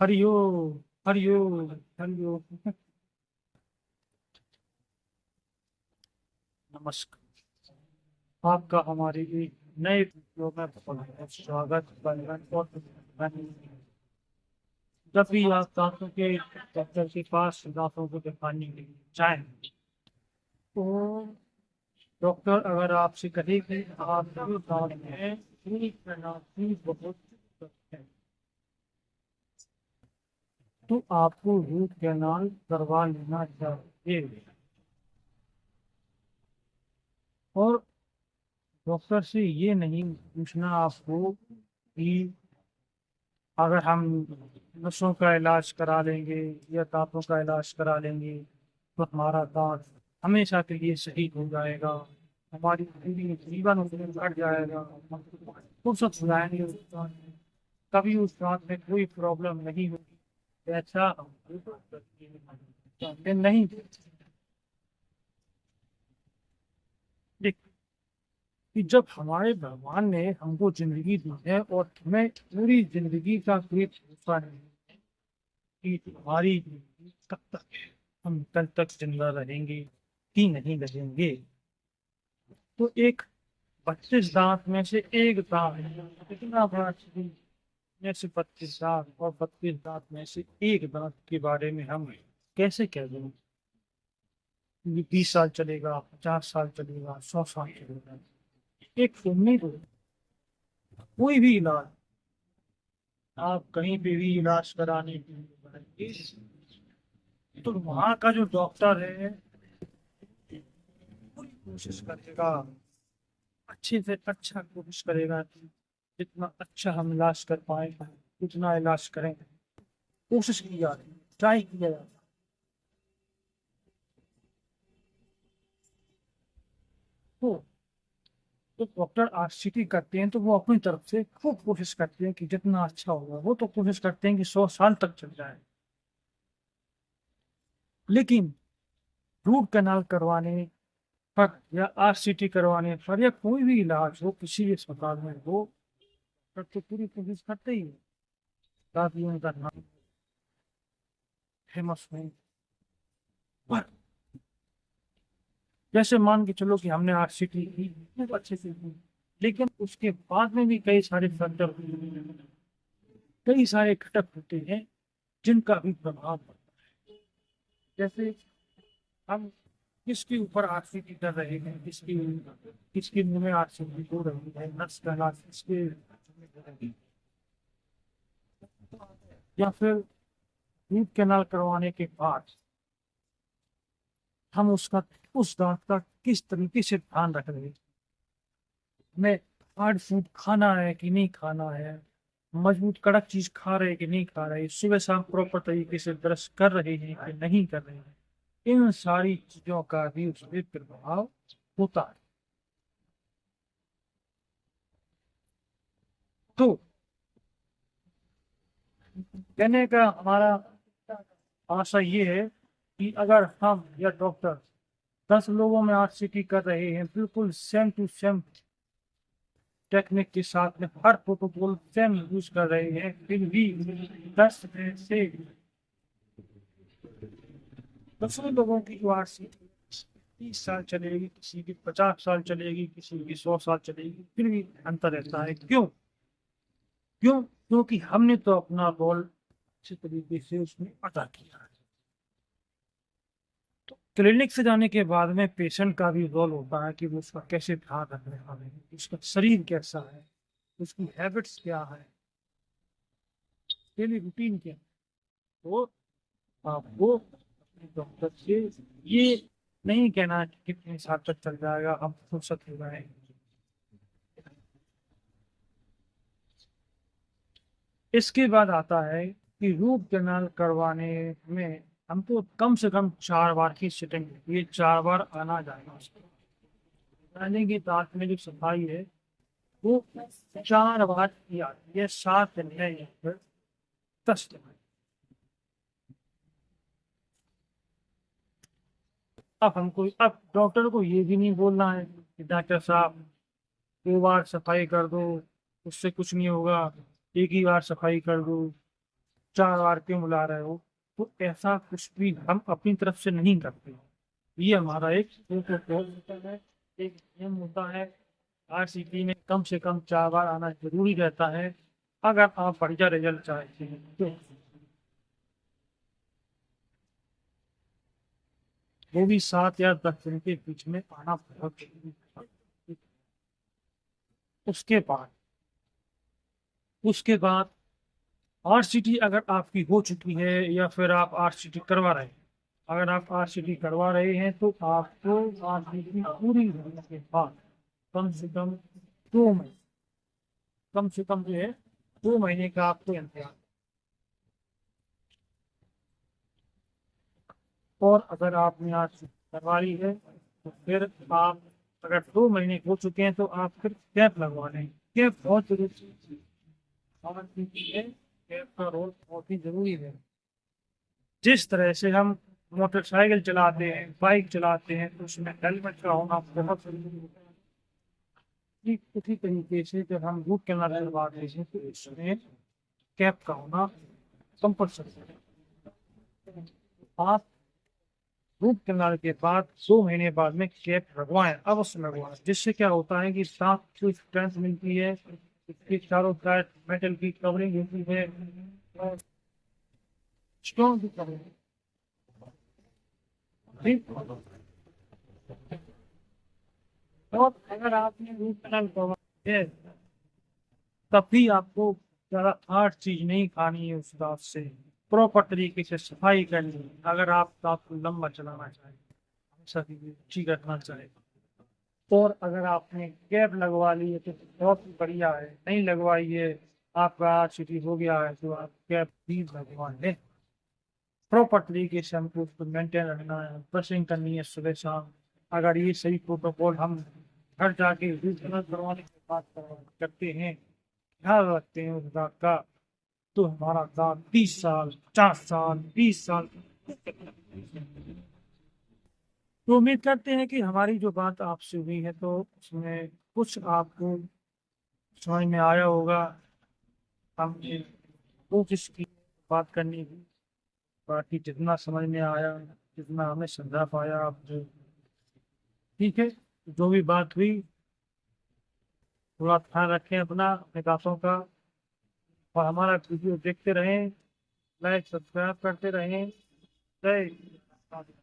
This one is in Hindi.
हरिओ हरिओ हरिओ। नमस्कार। आपका हमारी एक नए वीडियो में बहुत बहुत स्वागत बंधन और अभिनंदन। जब भी आप दांतों के डॉक्टर के पास दांतों को दिखाने के लिए जाएं तो डॉक्टर अगर आपसे कहे कि आपके दांत में एक तरह की बहुत दिक्कत है तो आपको रूट कैनाल करवा लेना चाहिए। और डॉक्टर से ये नहीं पूछना आपको कि अगर हम नसों का इलाज करा लेंगे या दांतों का इलाज करा लेंगे तो हमारा दांत हमेशा के लिए सही हो जाएगा, हमारी पूरी जीवन उसमें कट जाएगा, हम फुर्सत हो जाएंगे उस दांत में, कभी उस दांत में कोई प्रॉब्लम नहीं होगी। ऐसा हम नहीं। देख, कि जब हमारे भगवान ने हमको जिंदगी दी है और हमें पूरी जिंदगी का कोई भरोसा नहीं कि हमारी जिंदगी कब तक है, हम कल तक जिंदा रहेंगे कि नहीं रहेंगे। तो एक 32 दांत में से एक दांत इतना बड़ा शरीर में से 32 दांत और 32 दांत में से एक दांत के बारे में हम कैसे कह दें कि 20 साल चलेगा, 50 साल चलेगा, 100 साल चलेगा। एक सुनने को कोई भी इलाज आप कहीं पे भी इलाज कराने के लिए जाएंगे तो वहाँ का जो डॉक्टर है पूरी कोशिश करेगा, अच्छे से अच्छा कोशिश करेगा कि जितना अच्छा हम इलाज कर पाए उतना इलाज करें। कोशिश की जा रही है, ट्राई किया जा रहा है। तो तो डॉक्टर आरसीटी करते हैं तो वो अपनी तरफ से खूब कोशिश करते हैं कि जितना अच्छा होगा, वो तो कोशिश करते हैं कि 100 साल तक चल जाए। लेकिन रूट कैनाल करवाने पर या आरसीटी करवाने पर या कोई भी इलाज हो किसी भी अस्पताल में हो, डॉक्टर तो पूरी कोशिश करते ही हैं ताकि उनका नाम फेमस हो। पर जैसे मान के चलो कि हमने आरसीटी की खूब अच्छे से की, लेकिन उसके बाद में भी कई सारे फैक्टर, कई सारे घटक होते हैं जिनका भी प्रभाव पड़ता है। जैसे हम किसके ऊपर आरसीटी कर रहे हैं, किसकी किसके मुंह में आरसीटी हो रही है, नस का इलाज किसके, या फिर रूट कैनाल करवाने के बाद हम उसका उस दांत का किस तरीके से ध्यान रख रहे हैं, हमें हार्ड फूड खाना है कि नहीं खाना है, मजबूत कड़क चीज खा रहे हैं कि नहीं खा रहे हैं, सुबह शाम प्रॉपर तरीके से ब्रश कर रहे हैं कि नहीं कर रहे हैं। इन सारी चीजों का भी उस पर प्रभाव होता है। तो कहने का हमारा आशा ये है कि अगर हम या डॉक्टर 10 लोगों में आरसीटी कर रहे हैं बिल्कुल सेम टू सेम टेक्निक के साथ में, हर प्रोटोकॉल सेम यूज कर रहे हैं, फिर भी 10 से 10 लोगों की जो आरसीटी 30 साल चलेगी, किसी की 50 साल चलेगी, किसी की 100 साल चलेगी, फिर भी अंतर रहता है। क्यों? क्योंकि हमने तो अपना रोल अच्छे तरीके से उसमें अदा किया है। तो क्लिनिक से जाने के बाद में पेशेंट का भी रोल होता है कि वो उसका कैसे ध्यान रखने वाले हैं, उसका शरीर कैसा है, उसकी हैबिट्स क्या है, डेली रूटीन क्या है। तो आपको अपने डॉक्टर से ये नहीं कहना है कि कितने साल तक चल जाएगा, हम फुर्सत हो जाएंगे। इसके बाद आता है कि रूट कैनाल करवाने में हमको कम से कम 4 बार की सिटिंग, ये 4 बार आना जाना, यानी कि दांत में जो सफाई है वो 4 बार की आती है, 7 दिन है या फिर 10 दिन। अब डॉक्टर को ये भी नहीं बोलना है कि डॉक्टर साहब 2 बार सफाई कर दो, उससे कुछ नहीं होगा, एक ही बार सफाई कर दो। 4 बार क्यों बुला रहे हो। तो ऐसा कुछ भी हम अपनी तरफ से नहीं करते। ये हमारा एक प्रोटोकॉल होता है, एक नियम होता है। आरसीटी में कम से कम 4 बार आना जरूरी रहता है अगर आप बढ़िया रिजल्ट चाहते हैं तो। वो भी 7 या 10 दिन के बीच में आना बहुत जरूरी है। उसके बाद उसके बाद आरसीटी अगर आपकी हो चुकी है या फिर आप आरसीटी करवा रहे हैं, अगर आप आरसीटी करवा रहे हैं तो आपको आरसीटी पूरी होने के बाद कम से कम 2 महीने, कम से कम जो है 2 महीने का आपको इंतजार। और अगर आपने आरसीटी करवा ली है तो फिर आप, अगर 2 महीने हो चुके हैं तो आप फिर कैप लगवा लें। कैप बहुत जरूरी है, आरसीटी है, कैप का रोल बहुत ही जरूरी है। जिस तरह से हम मोटरसाइकिल चलाते हैं, बाइक चलाते हैं, तो उसमें हेलमेट का होना बहुत जरूरी होता है। ठीक उसी तरीके से जब हम रूट कैनाल चलवाते हैं तो इसमें कैप का होना कंपल्सरी है। आप रूट कैनाल के बाद 2 महीने बाद में कैप लगवाएं, अवश्य लगवाएं। जिससे क्या होता है कि दांत को स्ट्रेंथ मिलती है, इसके चारों साइड मेटल की कवरिंग होती है और स्ट्रॉन्ग भी कवरिंग। ठीक। और अगर आपने रूट कैनाल करवाया है तब भी आपको ज्यादा हार्ड चीज नहीं खानी है। उस दांत से प्रॉपर तरीके से सफाई करनी है। अगर आप दांत को लंबा चलाना चाहें, हमेशा की अच्छी रखना चाहें। और अगर आपने कैप लगवा ली है तो बहुत ही बढ़िया है, नहीं लगवाई है, आपका आरसीटी हो गया है तो आप कैप भी लगवा लें। प्रॉपर तरीके से हमको उसको मेंटेन रखना है, ब्रशिंग करनी है सुबह शाम। अगर ये सही प्रोटोकॉल हम घर जाके यूज करवाने के बाद करते हैं, ख्याल रखते हैं उस दांत का, तो हमारा दांत 30 साल, 50 साल, 20 साल। तो उम्मीद करते हैं कि हमारी जो बात आपसे हुई है तो उसमें कुछ आपको समझ में आया होगा। हमने कोशिश की बात करने की, बाकी जितना समझ में आया, जितना हमें समझा पाया आप जो, ठीक है। जो भी बात हुई, थोड़ा ध्यान रखें अपना, अपने दांतों का। और हमारा वीडियो देखते रहें, लाइक सब्सक्राइब करते रहें। जय हिंद।